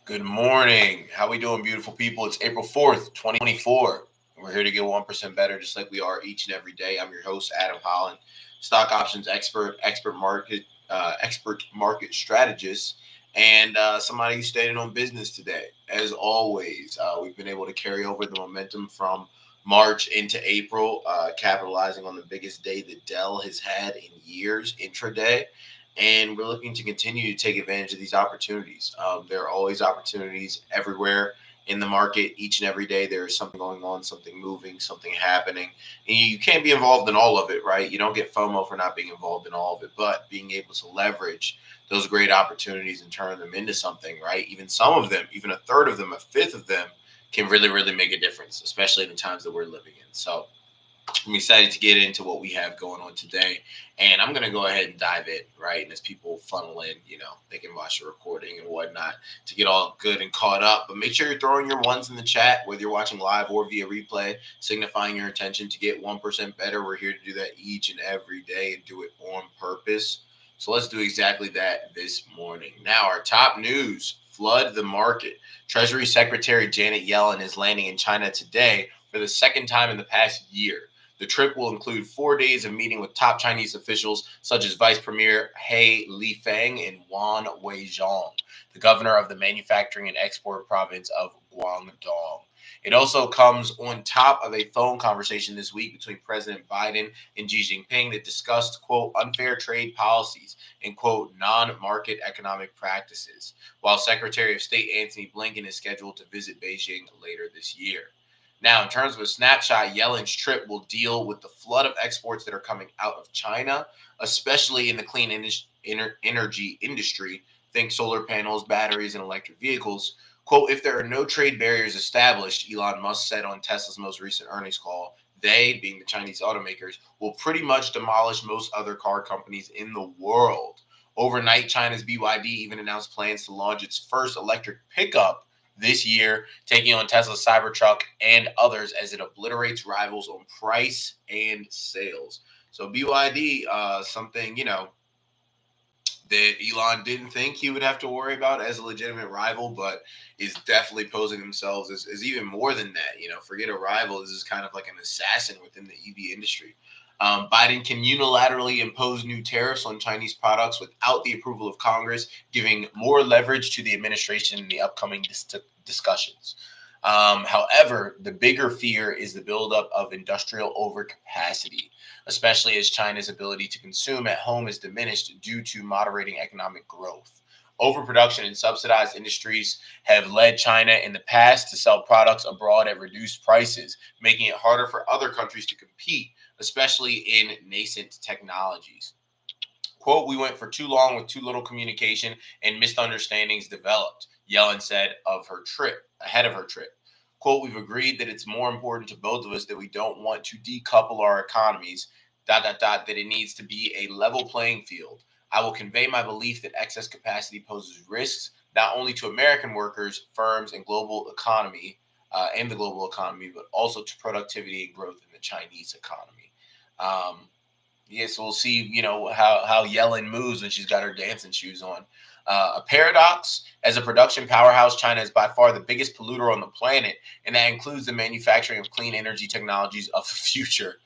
Good morning. How we doing, beautiful people? It's April 4th, 2024. We're here to get 1% better, just like we are each and every day. I'm your host, Adam Holland, stock options expert, expert market strategist, and somebody who stayed in on business today. As always, we've been able to carry over the momentum from March into April, capitalizing on the biggest day that Dell has had in years, intraday, and we're looking to continue to take advantage of these opportunities. There are always opportunities everywhere in the market. Each and every day, there is something going on, something moving, something happening. And you can't be involved in all of it, right? You don't get FOMO for not being involved in all of it, but being able to leverage those great opportunities and turn them into something, right? Even some of them, even a third of them, a fifth of them can really, really make a difference, especially in the times that we're living in. So, I'm excited to get into what we have going on today. And I'm going to go ahead and dive in, right? And as people funnel in, they can watch the recording and whatnot to get all good and caught up. But make sure you're throwing your ones in the chat, whether you're watching live or via replay, signifying your intention to get 1% better. We're here to do that each and every day and do it on purpose. So let's do exactly that this morning. Now, our top news: flood the market. Treasury Secretary Janet Yellen is landing in China today for the second time in the past year. The trip will include 4 days of meeting with top Chinese officials such as Vice Premier He Lifeng and Wan Weizhong, the governor of the manufacturing and export province of Guangdong. It also comes on top of a phone conversation this week between President Biden and Xi Jinping that discussed, quote, unfair trade policies and, quote, non-market economic practices, while Secretary of State Antony Blinken is scheduled to visit Beijing later this year. Now, in terms of a snapshot, Yellen's trip will deal with the flood of exports that are coming out of China, especially in the clean energy industry. Think solar panels, batteries, and electric vehicles. Quote, if there are no trade barriers established, Elon Musk said on Tesla's most recent earnings call, they, being the Chinese automakers, will pretty much demolish most other car companies in the world. Overnight, China's BYD even announced plans to launch its first electric pickup this year, taking on Tesla's Cybertruck and others as it obliterates rivals on price and sales. So BYD, something, that Elon didn't think he would have to worry about as a legitimate rival, but is definitely posing themselves as even more than that. Forget a rival. This is kind of like an assassin within the EV industry. Biden can unilaterally impose new tariffs on Chinese products without the approval of Congress, giving more leverage to the administration in the upcoming discussions. However, the bigger fear is the buildup of industrial overcapacity, especially as China's ability to consume at home is diminished due to moderating economic growth. Overproduction in subsidized industries have led China in the past to sell products abroad at reduced prices, making it harder for other countries to compete, especially in nascent technologies. Quote, we went for too long with too little communication and misunderstandings developed, Yellen said ahead of her trip. Quote, we've agreed that it's more important to both of us that we don't want to decouple our economies, that it needs to be a level playing field. I will convey my belief that excess capacity poses risks not only to American workers, firms, and the global economy, but also to productivity and growth in the Chinese economy. Yes, we'll see, how Yellen moves when she's got her dancing shoes on. A paradox: as a production powerhouse, China is by far the biggest polluter on the planet, and that includes the manufacturing of clean energy technologies of the future.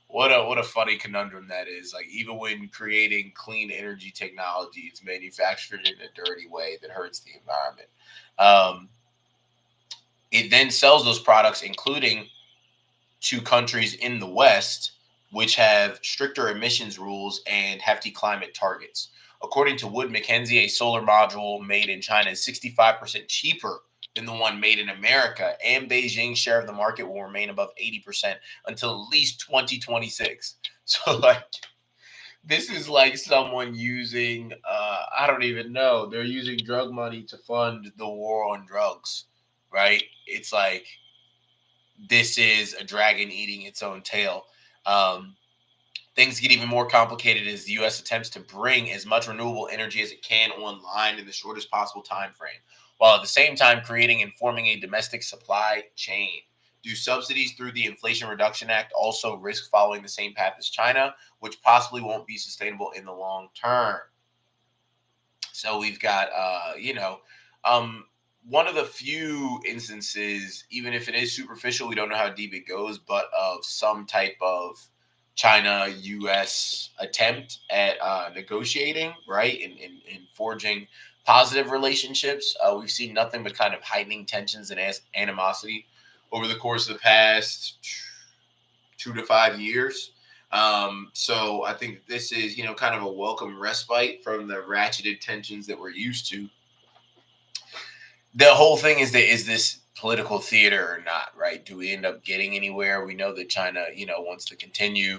What a funny conundrum that is. Like, even when creating clean energy technology, it's manufactured in a dirty way that hurts the environment. It then sells those products, including to countries in the West, which have stricter emissions rules and hefty climate targets. According to Wood Mackenzie, a solar module made in China is 65% cheaper than the one made in America, and Beijing's share of the market will remain above 80% until at least 2026. So, this is like someone using, I don't even know, they're using drug money to fund the war on drugs, right? It's like, this is a dragon eating its own tail. Things get even more complicated as the U.S. attempts to bring as much renewable energy as it can online in the shortest possible time frame, while at the same time creating and forming a domestic supply chain. Do subsidies through the Inflation Reduction Act also risk following the same path as China, which possibly won't be sustainable in the long term? So we've got, one of the few instances, even if it is superficial, we don't know how deep it goes, but of some type of China-U.S. attempt at negotiating, right, and forging positive relationships. We've seen nothing but kind of heightening tensions and animosity over the course of the past 2 to 5 years. So I think this is, kind of a welcome respite from the ratcheted tensions that we're used to. The whole thing is this political theater or not, right? Do we end up getting anywhere? We know that China, wants to continue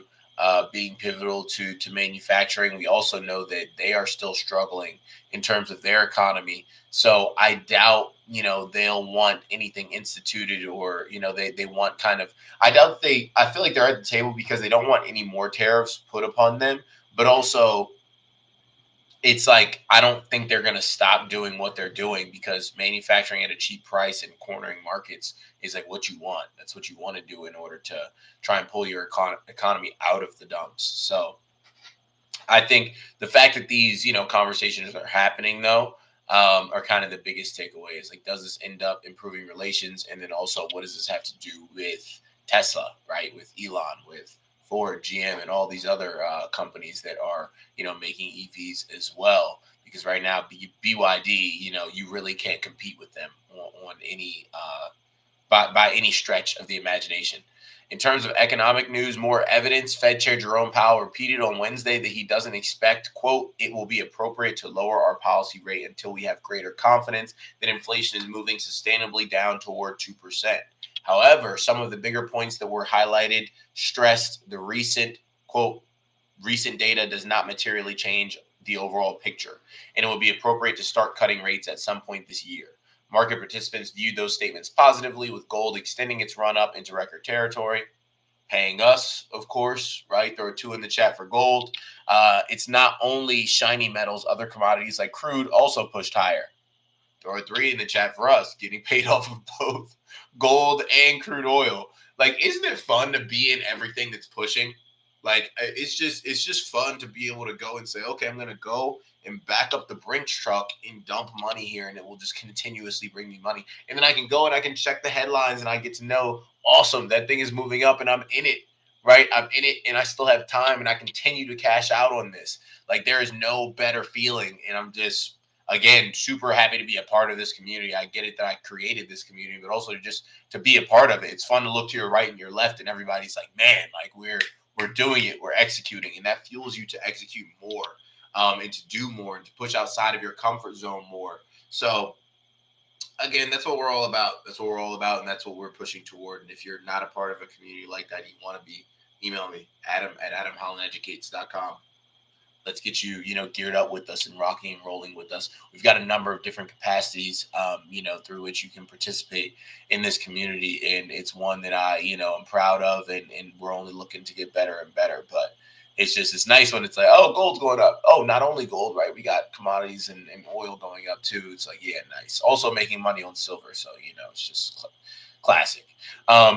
being pivotal to manufacturing. We also know that they are still struggling in terms of their economy. So I doubt, they'll want anything instituted, or, they want kind of, I feel like they're at the table because they don't want any more tariffs put upon them, but also it's like I don't think they're going to stop doing what they're doing, because manufacturing at a cheap price and cornering markets is like what you want. That's what you want to do in order to try and pull your economy out of the dumps. So I think the fact that these, conversations are happening, though, are kind of the biggest takeaway. Is like, does this end up improving relations? And then also, what does this have to do with Tesla, right? With Elon, with Ford, GM, and all these other companies that are, making EVs as well. Because right now, BYD, you really can't compete with them on any by any stretch of the imagination. In terms of economic news, more evidence. Fed Chair Jerome Powell repeated on Wednesday that he doesn't expect, quote, it will be appropriate to lower our policy rate until we have greater confidence that inflation is moving sustainably down toward 2%. However, some of the bigger points that were highlighted stressed the recent, quote, recent data does not materially change the overall picture, and it will be appropriate to start cutting rates at some point this year. Market participants viewed those statements positively, with gold extending its run up into record territory, paying us, of course, right? There are two in the chat for gold. It's not only shiny metals, other commodities like crude also pushed higher. There are three in the chat for us, getting paid off of both gold and crude oil. Like, isn't it fun to be in everything that's pushing? Like, it's just fun to be able to go and say, okay, I'm going to go and back up the Brinks truck and dump money here, and it will just continuously bring me money. And then I can go and I can check the headlines, and I get to know, awesome, that thing is moving up and I'm in it, right? I'm in it, and I still have time, and I continue to cash out on this. Like, there is no better feeling, and I'm just, again, super happy to be a part of this community. I get it that I created this community, but also just to be a part of it. It's fun to look to your right and your left, and everybody's like, man, like we're doing it, we're executing, and that fuels you to execute more, and to do more, and to push outside of your comfort zone more. So again, that's what we're all about. That's what we're all about, and that's what we're pushing toward. And if you're not a part of a community like that, you want to be, email me, adam@adamhollandeducates.com. Let's get you, geared up with us and rocking and rolling with us. We've got a number of different capacities, through which you can participate in this community. And it's one that I, I'm proud of, and we're only looking to get better and better. But it's nice when it's like, oh, gold's going up. Oh, not only gold, right? We got commodities and oil going up too. It's like, yeah, nice. Also making money on silver. So, it's just classic.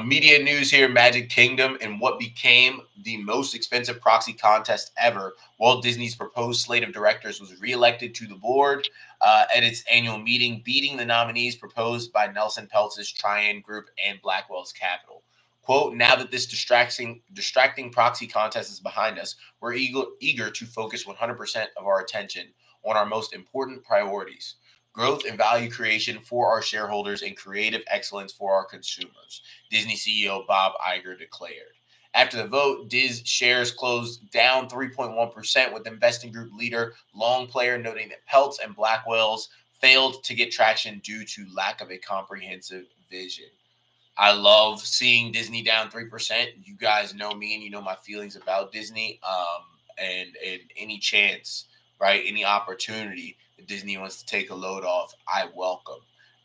Media news here, Magic Kingdom and what became the most expensive proxy contest ever. Walt Disney's proposed slate of directors was reelected to the board at its annual meeting, beating the nominees proposed by Nelson Peltz's Trian Group and Blackwell's Capital. Quote, now that this distracting proxy contest is behind us, we're eager to focus 100% of our attention on our most important priorities: growth and value creation for our shareholders and creative excellence for our consumers, Disney CEO Bob Iger declared. After the vote, Diz shares closed down 3.1%, with investing group leader Longplayer noting that Peltz and Blackwell's failed to get traction due to lack of a comprehensive vision. I love seeing Disney down 3%. You guys know me, and you know my feelings about Disney. And any chance, right, any opportunity that Disney wants to take a load off, I welcome.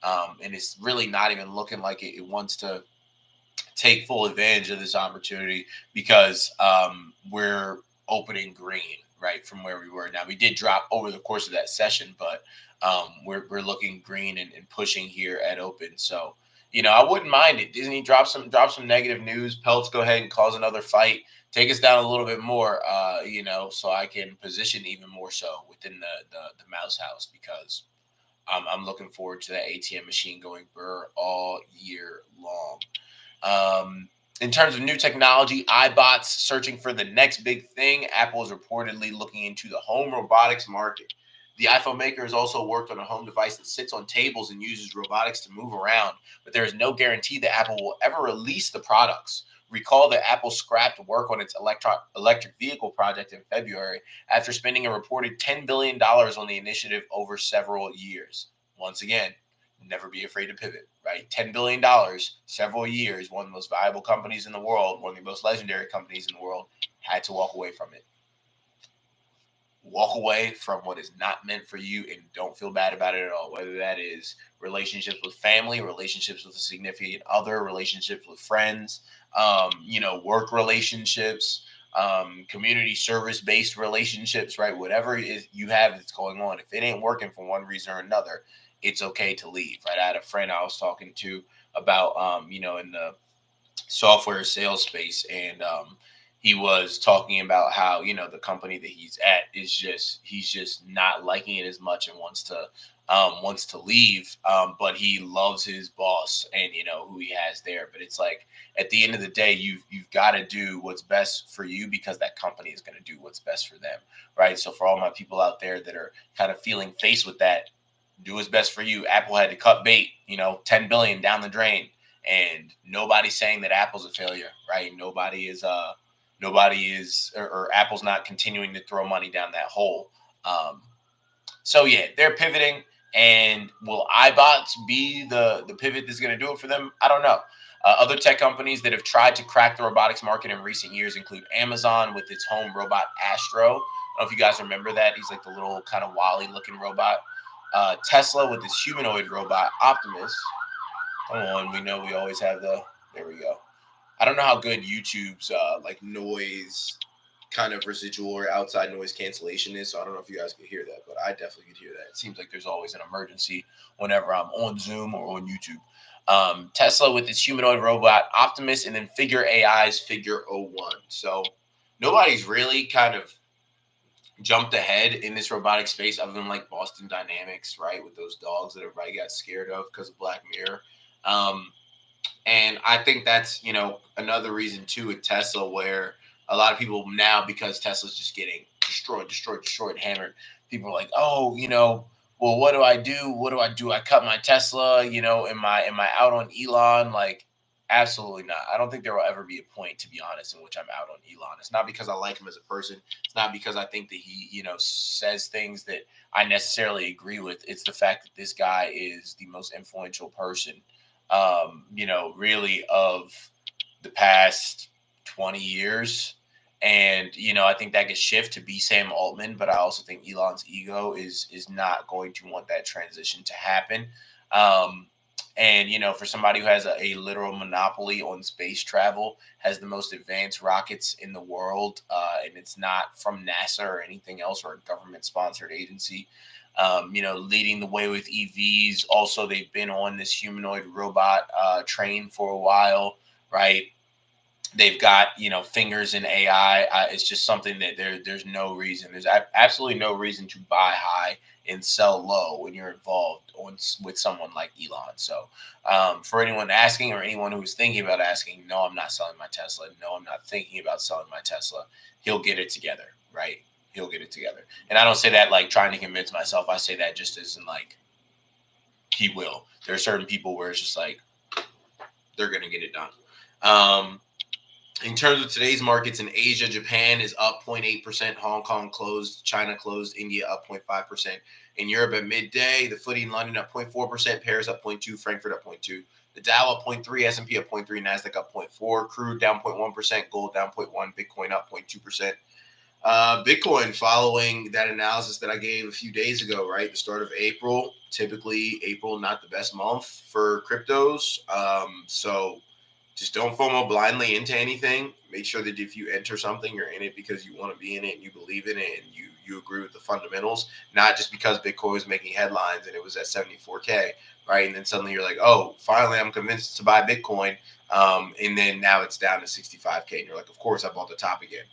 And it's really not even looking like it wants to take full advantage of this opportunity, because we're opening green, right, from where we were. Now, we did drop over the course of that session, but we're looking green and pushing here at open. So, I wouldn't mind it. Disney drop some negative news. Peltz, go ahead and cause another fight. Take us down a little bit more, so I can position even more so within the mouse house, because I'm looking forward to that ATM machine going burr all year long. In terms of new technology, iBots searching for the next big thing. Apple is reportedly looking into the home robotics market. The iPhone maker has also worked on a home device that sits on tables and uses robotics to move around, but there is no guarantee that Apple will ever release the products. Recall that Apple scrapped work on its electric vehicle project in February after spending a reported $10 billion on the initiative over several years. Once again, never be afraid to pivot, right? $10 billion, several years, one of the most valuable companies in the world, one of the most legendary companies in the world, had to walk away from it. Walk away from what is not meant for you and don't feel bad about it at all. Whether that is relationships with family, relationships with a significant other, relationships with friends, work relationships, community service based relationships, right? Whatever it is you have that's going on, if it ain't working for one reason or another, it's okay to leave, right? I had a friend I was talking to about, in the software sales space, and he was talking about how the company that he's at he's just not liking it as much and wants to leave, but he loves his boss and who he has there. But it's like at the end of the day, you've got to do what's best for you because that company is going to do what's best for them, right? So for all my people out there that are kind of feeling faced with that, do what's best for you. Apple had to cut bait, 10 billion down the drain. And nobody's saying that Apple's a failure, right? Nobody is, or Apple's not continuing to throw money down that hole. So yeah, they're pivoting. And will iBots be the pivot that's going to do it for them? I don't know. Other tech companies that have tried to crack the robotics market in recent years include Amazon with its home robot Astro. I don't know if you guys remember that. He's like the little kind of Wally-looking robot. Tesla with its humanoid robot Optimus. Hold on, we know we always have there we go. I don't know how good YouTube's like noise kind of residual or outside noise cancellation is, so I don't know if you guys could hear that, but I definitely could hear that. It seems like there's always an emergency whenever I'm on Zoom or on YouTube. Tesla with its humanoid robot Optimus, and then Figure AI's Figure 01. So nobody's really kind of jumped ahead in this robotic space other than like Boston Dynamics, right? With those dogs that everybody got scared of because of Black Mirror. And I think that's, another reason too with Tesla, where a lot of people now, because Tesla's just getting destroyed, hammered, people are like, oh, well, what do I do? What do I do? I cut my Tesla, am I out on Elon? Like, absolutely not. I don't think there will ever be a point, to be honest, in which I'm out on Elon. It's not because I like him as a person. It's not because I think that he, says things that I necessarily agree with. It's the fact that this guy is the most influential person, really of the past 20 years. And, I think that gets shift to be Sam Altman, but I also think Elon's ego is not going to want that transition to happen. And, for somebody who has a literal monopoly on space travel, has the most advanced rockets in the world, and it's not from NASA or anything else or a government-sponsored agency, leading the way with EVs. Also, they've been on this humanoid robot train for a while, right? They've got, fingers in AI. It's just something that there's no reason. There's absolutely no reason to buy high and sell low when you're involved with someone like Elon. So for anyone asking or anyone who's thinking about asking, no, I'm not selling my Tesla. No, I'm not thinking about selling my Tesla. He'll get it together, right? He'll get it together. And I don't say that like trying to convince myself. I say that just as in like, he will. There are certain people where it's just like, they're going to get it done. In terms of today's markets, in Asia, Japan is up 0.8%, Hong Kong closed, China closed, India up 0.5%. In Europe at midday, the FTSE in London up 0.4%, Paris up 0.2%, Frankfurt up 0.2%, the Dow up 0.3%, S&P up 0.3%, Nasdaq up 0.4%, crude down 0.1%, gold down 0.1%, Bitcoin up 0.2%. Bitcoin following that analysis that I gave a few days ago, right? The start of April, typically April, not the best month for cryptos. So just don't FOMO blindly into anything. Make sure that if you enter something, you're in it because you want to be in it and you believe in it and you agree with the fundamentals, not just because Bitcoin was making headlines and it was at 74K, right? And then suddenly you're like, oh, finally I'm convinced to buy Bitcoin. And then now it's down to 65K. And you're like, of course I bought the top again.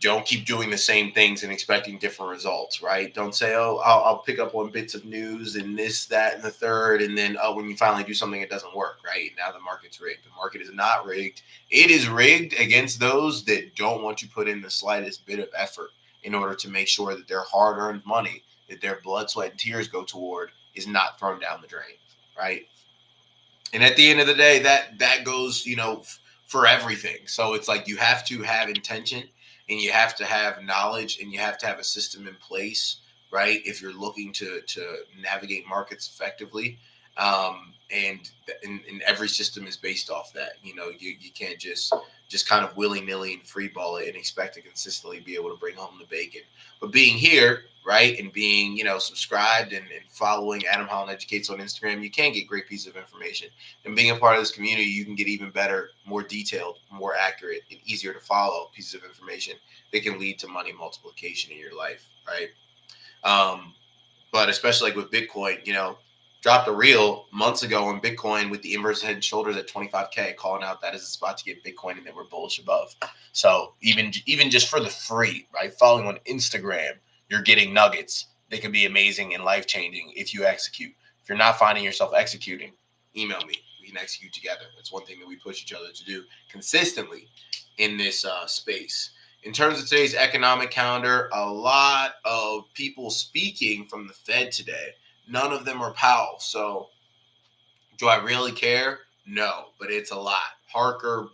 Don't keep doing the same things and expecting different results, right? Don't say, oh, I'll pick up on bits of news and this, that, and the third. And then, oh, when you finally do something, it doesn't work, right? Now the market's rigged. The market is not rigged. It is rigged against those that don't want to put in the slightest bit of effort in order to make sure that their hard-earned money, that their blood, sweat, and tears go toward, is not thrown down the drain, right? And at the end of the day, that goes, for everything. So it's like you have to have intention and you have to have knowledge and you have to have a system in place, right? If you're looking to navigate markets effectively. And every system is based off that. You can't just kind of willy-nilly and free ball it and expect to consistently be able to bring home the bacon. But being here, right, and being, subscribed and following Adam Holland Educates on Instagram, you can get great pieces of information. And being a part of this community, you can get even better, more detailed, more accurate, and easier to follow pieces of information that can lead to money multiplication in your life, right? But especially like with Bitcoin, dropped a reel months ago on Bitcoin with the inverse head and shoulders at 25K, calling out that as a spot to get Bitcoin and that we're bullish above. So even just for the free, right? Following on Instagram, you're getting nuggets that can be amazing and life-changing if you execute. If you're not finding yourself executing, email me. We can execute together. That's one thing that we push each other to do consistently in this space. In terms of today's economic calendar, a lot of people speaking from the Fed today. None of them are Powell. So do I really care? No, but it's a lot. Harker,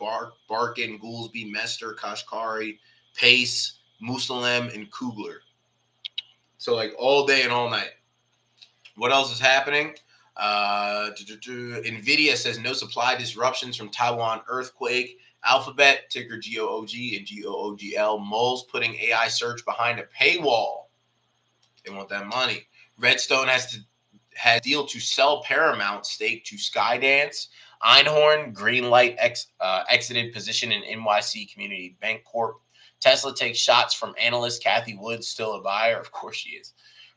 Barkin, Goolsby, Mester, Kashkari, Pace, Musalem, and Kugler. So like all day and all night. What else is happening? NVIDIA says no supply disruptions from Taiwan earthquake. Alphabet, ticker GOOG and GOOGL. Moles putting AI search behind a paywall. They want that money. Redstone has a deal to sell Paramount stake to Skydance. Einhorn, Greenlight exited position in NYC Community Bank Corp. Tesla takes shots from analyst Kathy Wood, still a buyer. Of course she is.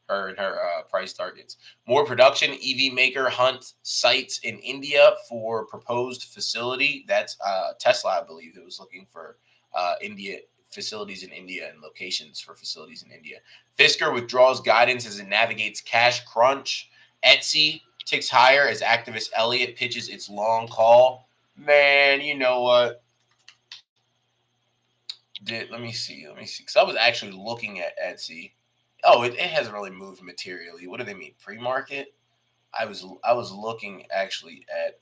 Her and her price targets. More production. EV maker hunts sites in India for proposed facility. That's Tesla, I believe, that was looking for India facilities in India and locations for facilities in India. Fisker withdraws guidance as it navigates cash crunch. Etsy ticks higher as activist Elliott pitches its long call. Man, you know what? Let me see. Because I was actually looking at Etsy. Oh, it hasn't really moved materially. What do they mean? Premarket? I was looking actually at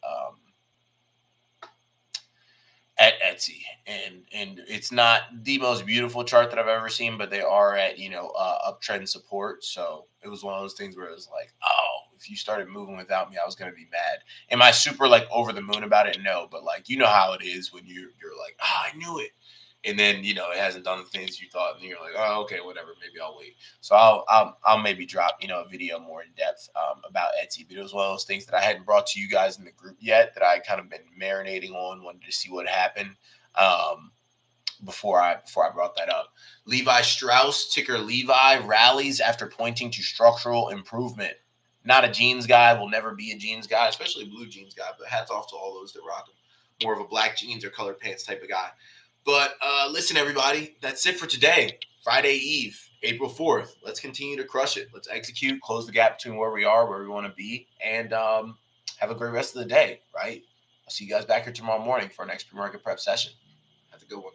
Etsy, and it's not the most beautiful chart that I've ever seen, but they are at uptrend support. So it was one of those things where it was like, oh, if you started moving without me, I was gonna be mad. Am I super like over the moon about it? No, but like how it is when you're like, oh, I knew it. And then it hasn't done the things you thought, and you're like, oh, okay, whatever, maybe I'll wait. So I'll maybe drop a video more in depth about Etsy. But it was one of those things that I hadn't brought to you guys in the group yet, that I kind of been marinating on, wanted to see what happened before I brought that up. Levi Strauss, ticker Levi, rallies after pointing to structural improvement. Not a jeans guy, will never be a jeans guy, especially a blue jeans guy. But hats off to all those that rock them. More of a black jeans or colored pants type of guy. But listen, everybody, that's it for today. Friday Eve, April 4th. Let's continue to crush it. Let's execute, close the gap between where we are, where we want to be, and have a great rest of the day, right? I'll see you guys back here tomorrow morning for our next Premarket Prep session. Have a good one.